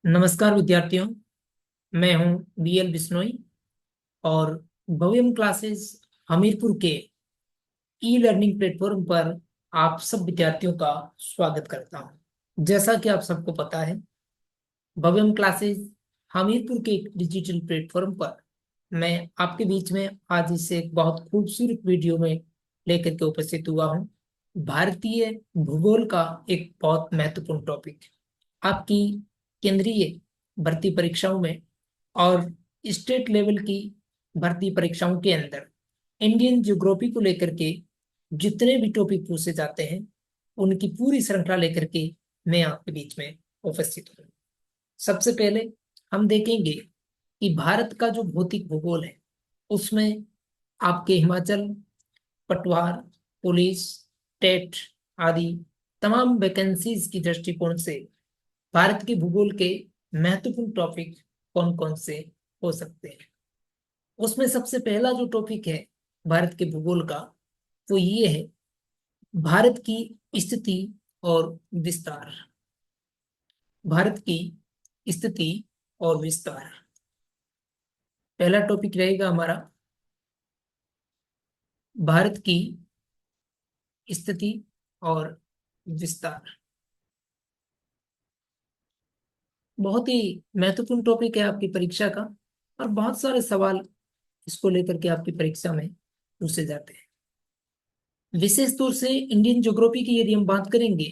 नमस्कार विद्यार्थियों। मैं हूं बीएल बिश्नोई और भव्यम क्लासेस हमीरपुर के ई लर्निंग प्लेटफॉर्म पर आप सब विद्यार्थियों का स्वागत करता हूं। जैसा कि आप सबको पता है, भव्यम क्लासेस हमीरपुर के एक डिजिटल प्लेटफॉर्म पर मैं आपके बीच में आज इसे एक बहुत खूबसूरत वीडियो में लेकर के उपस्थित हुआ हूं। भारतीय भूगोल का एक बहुत महत्वपूर्ण टॉपिक आपकी केंद्रीय भर्ती परीक्षाओं में और स्टेट लेवल की भर्ती परीक्षाओं के अंदर इंडियन ज्योग्राफी को लेकर के जितने भी टॉपिक पूछे जाते हैं, उनकी पूरी श्रृंखला लेकर के मैं आपके बीच में उपस्थित हूँ। सबसे पहले हम देखेंगे कि भारत का जो भौतिक भूगोल है, उसमें आपके हिमाचल, पटवार, पुलिस, टेट आदि तमाम वैकेंसीज की दृष्टिकोण से भारत के भूगोल के महत्वपूर्ण टॉपिक कौन कौन से हो सकते हैं। उसमें सबसे पहला जो टॉपिक है भारत के भूगोल का, वो ये है भारत की स्थिति और विस्तार। भारत की स्थिति और विस्तार पहला टॉपिक रहेगा हमारा, भारत की स्थिति और विस्तार। बहुत ही महत्वपूर्ण टॉपिक है आपकी परीक्षा का, और बहुत सारे सवाल इसको लेकर के आपकी परीक्षा में पूछे जाते हैं। विशेष तौर से इंडियन ज्योग्राफी की यदि हम बात करेंगे,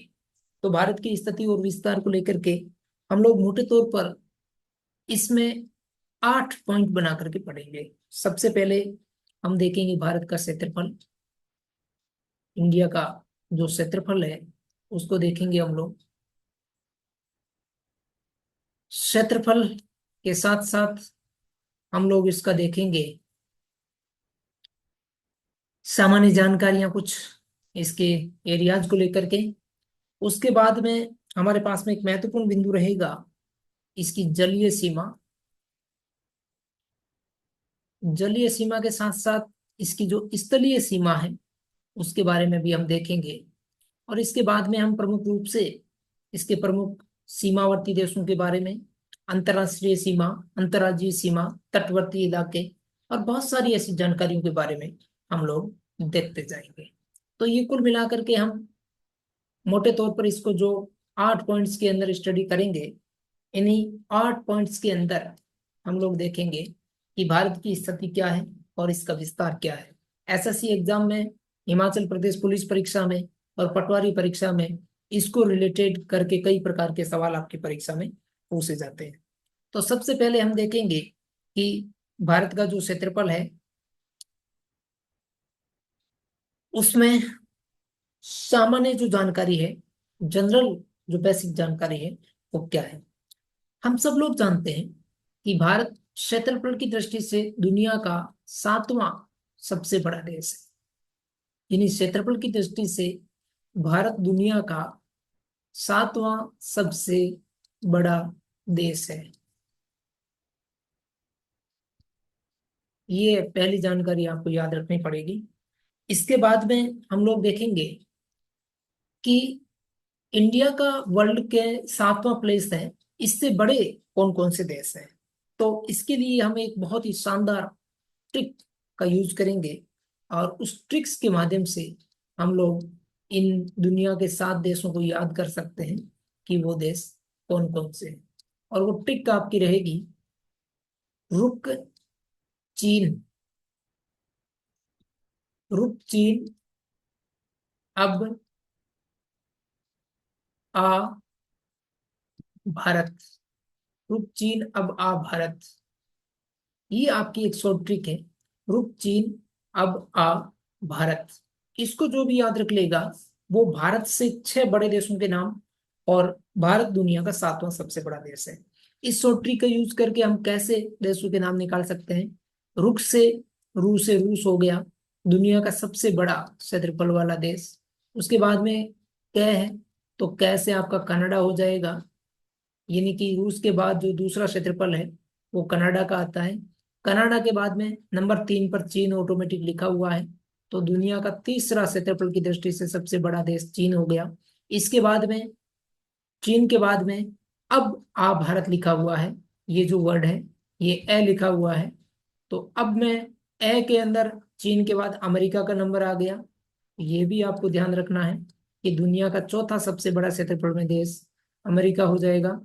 तो भारत की स्थिति और विस्तार को लेकर के हम लोग मोटे तौर पर इसमें 8 पॉइंट बना करके पढ़ेंगे। सबसे पहले हम देखेंगे भारत का क्षेत्रफल। इंडिया का जो क्षेत्रफल है उसको देखेंगे हम लोग। क्षेत्रफल के साथ साथ हम लोग इसका देखेंगे सामान्य जानकारियां कुछ इसके एरियाज को लेकर के। उसके बाद में हमारे पास में एक महत्वपूर्ण बिंदु रहेगा इसकी जलीय सीमा। जलीय सीमा के साथ साथ इसकी जो स्थलीय सीमा है उसके बारे में भी हम देखेंगे। और इसके बाद में हम प्रमुख रूप से इसके प्रमुख सीमावर्ती देशों के बारे में, अंतर्राष्ट्रीय सीमा, अंतर्राज्यीय सीमा, तटवर्ती इलाके और बहुत सारी ऐसी जानकारियों के बारे में हम लोग देखते जाएंगे। तो ये कुल मिलाकर के हम मोटे तौर पर इसको जो 8 पॉइंट्स के अंदर स्टडी करेंगे, इन्हीं 8 पॉइंट्स के अंदर हम लोग देखेंगे कि भारत की स्थिति क्या है और इसका विस्तार क्या है। एसएससी एग्जाम में, हिमाचल प्रदेश पुलिस परीक्षा में और पटवारी परीक्षा में इसको रिलेटेड करके कई प्रकार के सवाल आपकी परीक्षा में पूछे जाते हैं। तो सबसे पहले हम देखेंगे कि भारत का जो क्षेत्रफल है उसमें सामान्य जो जानकारी है, जनरल जो बेसिक जानकारी है, वो क्या है। हम सब लोग जानते हैं कि भारत क्षेत्रफल की दृष्टि से दुनिया का 7वां सबसे बड़ा देश है। यानी क्षेत्रफल की दृष्टि से भारत दुनिया का 7वां सबसे बड़ा देश है। ये पहली जानकारी आपको याद रखनी पड़ेगी। इसके बाद में हम लोग देखेंगे कि इंडिया का वर्ल्ड के 7वां प्लेस है, इससे बड़े कौन कौन से देश हैं। तो इसके लिए हम एक बहुत ही शानदार ट्रिक का यूज करेंगे, और उस ट्रिक्स के माध्यम से हम लोग इन दुनिया के 7 देशों को याद कर सकते हैं कि वो देश कौन कौन से हैं। और वो ट्रिक आपकी रहेगी, रुक चीन। रुक चीन अब आ भारत। रुक चीन अब आ भारत, ये आपकी एक शॉर्ट ट्रिक है। रुक चीन अब आ भारत। इसको जो भी याद रख लेगा, वो भारत से 6 बड़े देशों के नाम, और भारत दुनिया का 7वां सबसे बड़ा देश है। इस शॉर्ट ट्रिक का यूज करके हम कैसे देशों के नाम निकाल सकते हैं। रुक से रूस हो गया, दुनिया का सबसे बड़ा क्षेत्रफल वाला देश। उसके बाद में कै है, तो कै से आपका कनाडा हो जाएगा। यानी कि रूस के बाद जो दूसरा क्षेत्रफल है वो कनाडा का आता है। कनाडा के बाद में नंबर 3 पर चीन ऑटोमेटिक लिखा हुआ है। तो दुनिया का तीसरा क्षेत्रफल की दृष्टि से सबसे बड़ा देश चीन हो गया। इसके बाद में, चीन के बाद में अब आ भारत लिखा हुआ है, ये जो वर्ड है ये ए लिखा हुआ है। तो अब मैं ए के अंदर चीन के बाद अमेरिका का नंबर आ गया। ये भी आपको ध्यान रखना है कि दुनिया का चौथा सबसे बड़ा क्षेत्रफल में देश अमेरिका हो जाएगा।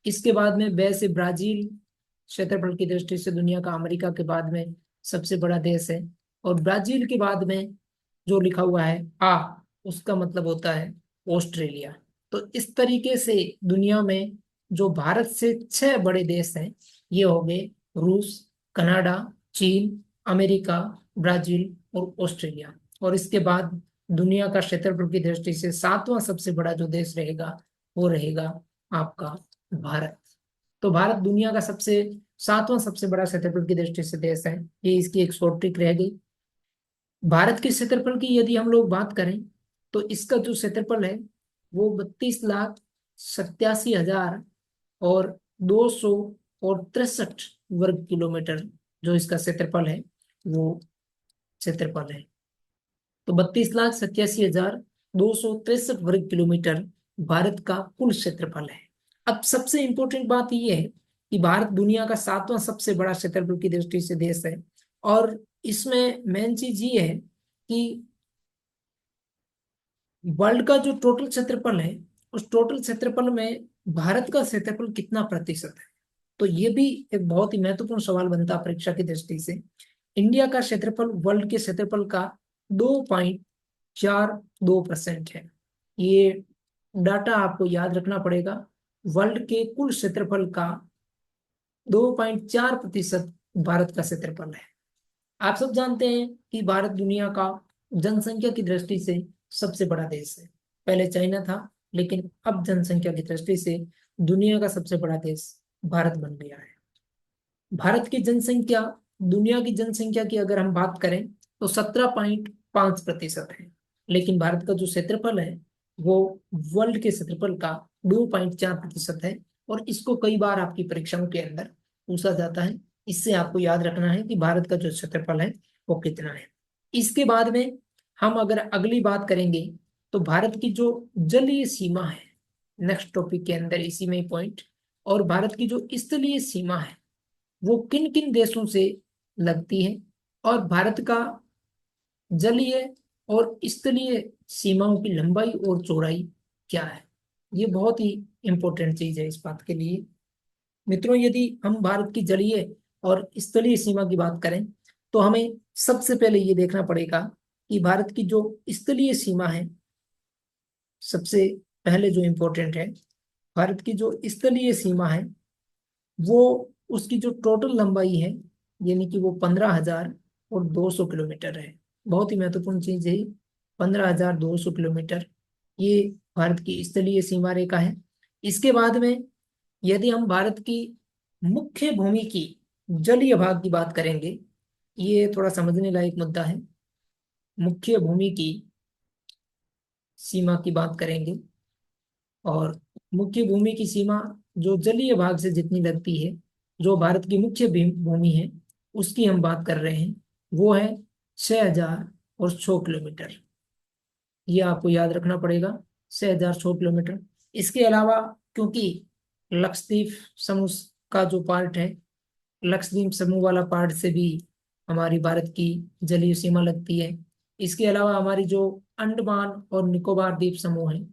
इसके बाद में बे से ब्राजील क्षेत्रफल की दृष्टि से दुनिया का अमेरिका के बाद में सबसे बड़ा देश है। और ब्राजील के बाद में जो लिखा हुआ है आ, उसका मतलब होता है ऑस्ट्रेलिया। तो इस तरीके से दुनिया में जो भारत से 6 बड़े देश हैं, ये हो गए रूस, कनाडा, चीन, अमेरिका, ब्राजील और ऑस्ट्रेलिया। और इसके बाद दुनिया का क्षेत्रफल की दृष्टि से 7वां सबसे बड़ा जो देश रहेगा वो रहेगा आपका भारत। तो भारत दुनिया का सबसे 7वां सबसे बड़ा क्षेत्रफल की दृष्टि से देश है। ये इसकी एक शॉर्ट ट्रिक रह गई। भारत के क्षेत्रफल की यदि हम लोग बात करें तो इसका जो क्षेत्रफल है वो 32,87,000 और 263 वर्ग किलोमीटर जो इसका क्षेत्रफल है वो क्षेत्रफल है। तो 32,87,263 वर्ग किलोमीटर भारत का कुल क्षेत्रफल है। अब सबसे इंपॉर्टेंट बात यह है कि भारत दुनिया का 7वां सबसे बड़ा क्षेत्रफल की दृष्टि से देश है। और इसमें मेन चीज ये है कि वर्ल्ड का जो टोटल क्षेत्रफल है उस टोटल क्षेत्रफल में भारत का क्षेत्रफल कितना प्रतिशत है। तो ये भी एक बहुत ही महत्वपूर्ण सवाल बनता है परीक्षा की दृष्टि से। इंडिया का क्षेत्रफल वर्ल्ड के क्षेत्रफल का 2.42% है। ये डाटा आपको याद रखना पड़ेगा। वर्ल्ड के कुल क्षेत्रफल का 2.4% भारत का क्षेत्रफल है। आप सब जानते हैं कि भारत दुनिया का जनसंख्या की दृष्टि से सबसे बड़ा देश है। पहले चाइना था, लेकिन अब जनसंख्या की दृष्टि से दुनिया का सबसे बड़ा देश भारत बन गया है। भारत की जनसंख्या दुनिया की जनसंख्या की अगर हम बात करें तो 17.5% है। लेकिन भारत का जो क्षेत्रफल है वो वर्ल्ड के क्षेत्रफल का 2.4% है। और इसको कई बार आपकी परीक्षाओं के अंदर पूछा जाता है। इससे आपको याद रखना है कि भारत का जो क्षेत्रफल है वो कितना है। इसके बाद में हम अगर अगली बात करेंगे तो भारत की जो जलीय सीमा है, नेक्स्ट टॉपिक के अंदर इसी में ही पॉइंट, और भारत की जो स्थलीय सीमा है वो किन किन देशों से लगती है, और भारत का जलीय और स्थलीय सीमाओं की लंबाई और चौड़ाई क्या है। ये बहुत ही इंपॉर्टेंट चीज है इस बात के लिए। मित्रों, यदि हम भारत की जलीय और स्थलीय सीमा की बात करें तो हमें सबसे पहले ये देखना पड़ेगा कि भारत की जो स्थलीय सीमा है, सबसे पहले जो इंपॉर्टेंट है, भारत की जो स्थलीय सीमा है वो उसकी जो टोटल लंबाई है यानी कि वो 15,200 किलोमीटर है। बहुत ही महत्वपूर्ण चीज है। 15,200 किलोमीटर ये भारत की स्थलीय सीमा रेखा है। इसके बाद में यदि हम भारत की मुख्य भूमि की जलीय भाग की बात करेंगे, ये थोड़ा समझने लायक मुद्दा है। मुख्य भूमि की सीमा की बात करेंगे और मुख्य भूमि की सीमा जो जलीय भाग से जितनी लगती है, जो भारत की मुख्य भूमि है उसकी हम बात कर रहे हैं, वो है 6,001 किलोमीटर। ये आपको याद रखना पड़ेगा, 6,001 किलोमीटर। इसके अलावा क्योंकि लक्षद्वीप समूह का जो पार्ट है, लक्षद्वीप समूह वाला पार्ट से भी हमारी भारत की जलीय सीमा लगती है। इसके अलावा हमारी जो अंडमान और निकोबार द्वीप समूह है,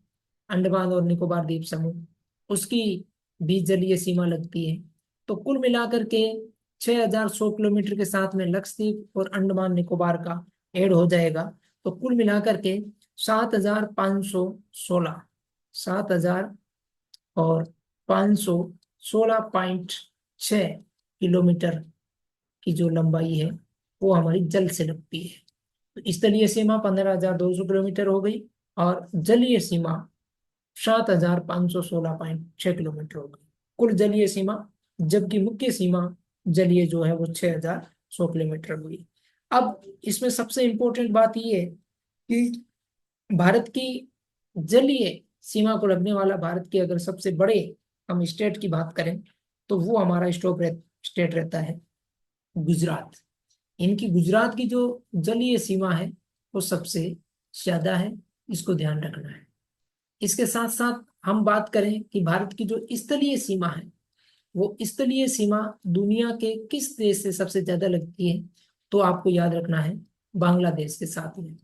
अंडमान और निकोबार द्वीप समूह, उसकी भी जलीय सीमा लगती है। तो कुल मिलाकर के 6,100 किलोमीटर के साथ में लक्षद्वीप और अंडमान निकोबार का ऐड हो जाएगा। तो कुल मिलाकर के 7,516, 7,516.6 किलोमीटर की जो लंबाई है वो हमारी जल से लगती है। तो स्थलीय सीमा 15,200 किलोमीटर हो गई और जलीय सीमा 7,516.6 किलोमीटर हो गई, कुल जलीय सीमा। जबकि मुख्य सीमा जलीय जो है वो 6,100 किलोमीटर हुई। अब इसमें सबसे इंपॉर्टेंट बात यह है कि भारत की जलीय सीमा को लगने वाला भारत के अगर सबसे बड़े हम स्टेट की बात करें तो वो हमारा स्टेट रहता है गुजरात। इनकी गुजरात की जो जलीय सीमा है वो सबसे ज्यादा है, इसको ध्यान रखना है। इसके साथ साथ हम बात करें कि भारत की जो स्थलीय सीमा है, वो स्थलीय सीमा दुनिया के किस देश से सबसे ज्यादा लगती है, तो आपको याद रखना है बांग्लादेश के साथ में।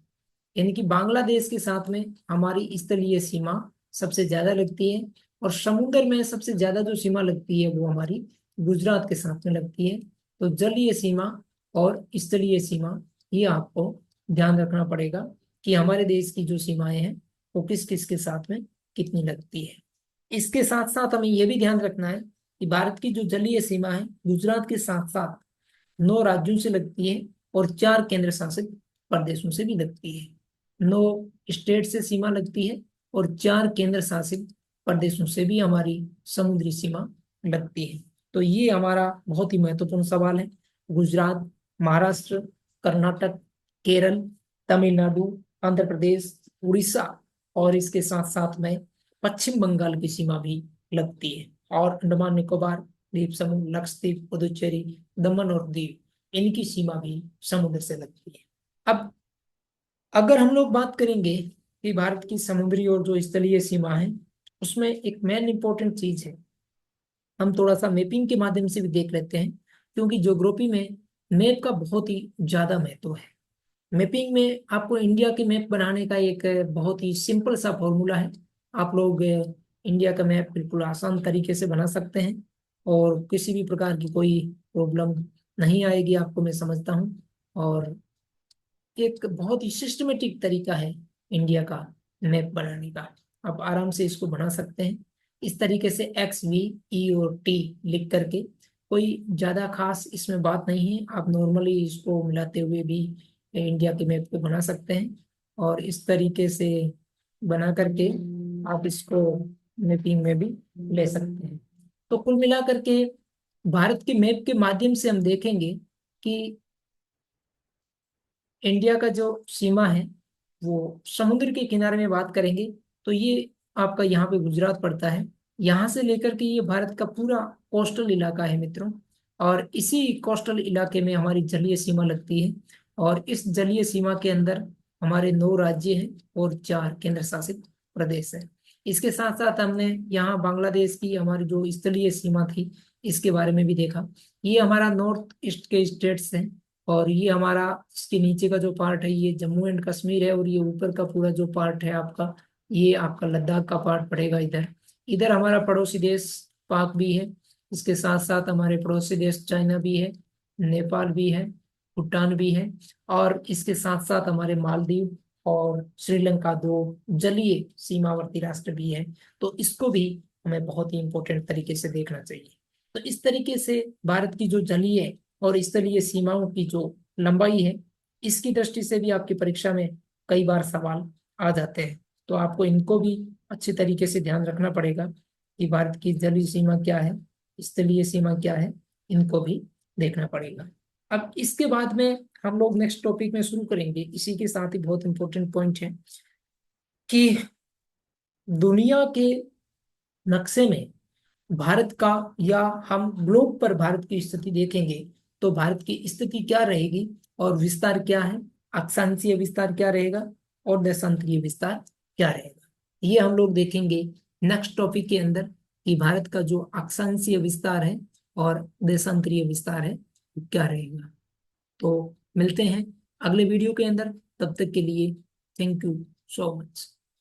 यानी कि बांग्लादेश के साथ में हमारी स्थलीय सीमा सबसे ज्यादा लगती है। और समुद्र में सबसे ज्यादा जो सीमा लगती है वो हमारी गुजरात के साथ में लगती है। तो जलीय सीमा और स्थलीय सीमा, ये आपको ध्यान रखना पड़ेगा कि हमारे देश की जो सीमाएं हैं वो किस किस के साथ में कितनी लगती है। इसके साथ साथ हमें यह भी ध्यान रखना है कि भारत की जो जलीय सीमा है गुजरात के साथ साथ 9 राज्यों से लगती है और 4 केंद्र शासित प्रदेशों से भी लगती है। 9 स्टेट से सीमा लगती है और 4 केंद्र शासित प्रदेशों से भी हमारी समुद्री सीमा लगती है। तो ये हमारा बहुत ही महत्वपूर्ण सवाल है। गुजरात, महाराष्ट्र, कर्नाटक, केरल, तमिलनाडु, आंध्र प्रदेश, उड़ीसा और इसके साथ साथ में पश्चिम बंगाल की सीमा भी लगती है। और अंडमान निकोबार द्वीप समूह, लक्षद्वीप, पुदुचेरी, दमन और दीव, इनकी सीमा भी समुद्र से लगती है। अब अगर हम लोग बात करेंगे कि भारत की समुद्री और जो स्थलीय सीमा है, उसमें एक मेन इंपॉर्टेंट चीज है, हम थोड़ा सा मैपिंग के माध्यम से भी देख लेते हैं, क्योंकि ज्योग्राफी में मैप का बहुत ही ज्यादा महत्व है। मैपिंग में आपको इंडिया के मैप बनाने का एक बहुत ही सिंपल सा फॉर्मूला है। आप लोग इंडिया का मैप बिल्कुल आसान तरीके से बना सकते हैं और किसी भी प्रकार की कोई प्रॉब्लम नहीं आएगी आपको, मैं समझता हूँ। और एक बहुत ही सिस्टमेटिक तरीका है इंडिया का मैप बनाने का। आप आराम से इसको बना सकते हैं इस तरीके से, XV, E और T लिख करके। कोई ज्यादा खास इसमें बात नहीं है, आप नॉर्मली इसको मिलाते हुए भी इंडिया के मैप को बना सकते हैं। और इस तरीके से बना करके आप इसको मैपिंग में भी ले सकते हैं। तो कुल मिला करके भारत के मैप के माध्यम से हम देखेंगे कि इंडिया का जो सीमा है वो समुद्र के किनारे में बात करेंगे तो ये आपका यहाँ पे गुजरात पड़ता है। यहाँ से लेकर के ये भारत का पूरा कोस्टल इलाका है मित्रों। और इसी कोस्टल इलाके में हमारी जलीय सीमा लगती है। और इस जलीय सीमा के अंदर हमारे 9 राज्य हैं और 4 केंद्र शासित प्रदेश है। इसके साथ साथ हमने यहाँ बांग्लादेश की हमारी जो स्थलीय सीमा थी, इसके बारे में भी देखा। ये हमारा नॉर्थ ईस्ट के स्टेट्स हैं। और ये हमारा इसके नीचे का जो पार्ट है ये जम्मू एंड कश्मीर है। और ये ऊपर का पूरा जो पार्ट है आपका, ये आपका लद्दाख का पार्ट पड़ेगा इधर। इधर हमारा पड़ोसी देश पाक भी है। इसके साथ साथ हमारे पड़ोसी देश चाइना भी है, नेपाल भी है, भूटान भी है। और इसके साथ साथ हमारे मालदीव और श्रीलंका, दो जलीय सीमावर्ती राष्ट्र भी है। तो इसको भी हमें बहुत ही इंपॉर्टेंट तरीके से देखना चाहिए। तो इस तरीके से भारत की जो जलीय और स्थलीय सीमाओं की जो लंबाई है, इसकी दृष्टि से भी आपकी परीक्षा में कई बार सवाल आ जाते हैं। तो आपको इनको भी अच्छे तरीके से ध्यान रखना पड़ेगा कि भारत की जलीय सीमा क्या है, स्थलीय सीमा क्या है, इनको भी देखना पड़ेगा। अब इसके बाद में हम लोग नेक्स्ट टॉपिक में शुरू करेंगे। इसी के साथ ही बहुत इंपॉर्टेंट पॉइंट है कि दुनिया के नक्शे में भारत का, या हम ग्लोब पर भारत की स्थिति देखेंगे तो भारत की स्थिति क्या रहेगी और विस्तार क्या है, अक्षांशीय विस्तार क्या रहेगा और देशांतरीय विस्तार क्या रहेगा, ये हम लोग देखेंगे नेक्स्ट टॉपिक के अंदर कि भारत का जो अक्षांशीय विस्तार है और देशांतरीय विस्तार है वो क्या रहेगा। तो मिलते हैं अगले वीडियो के अंदर, तब तक के लिए थैंक यू सो मच।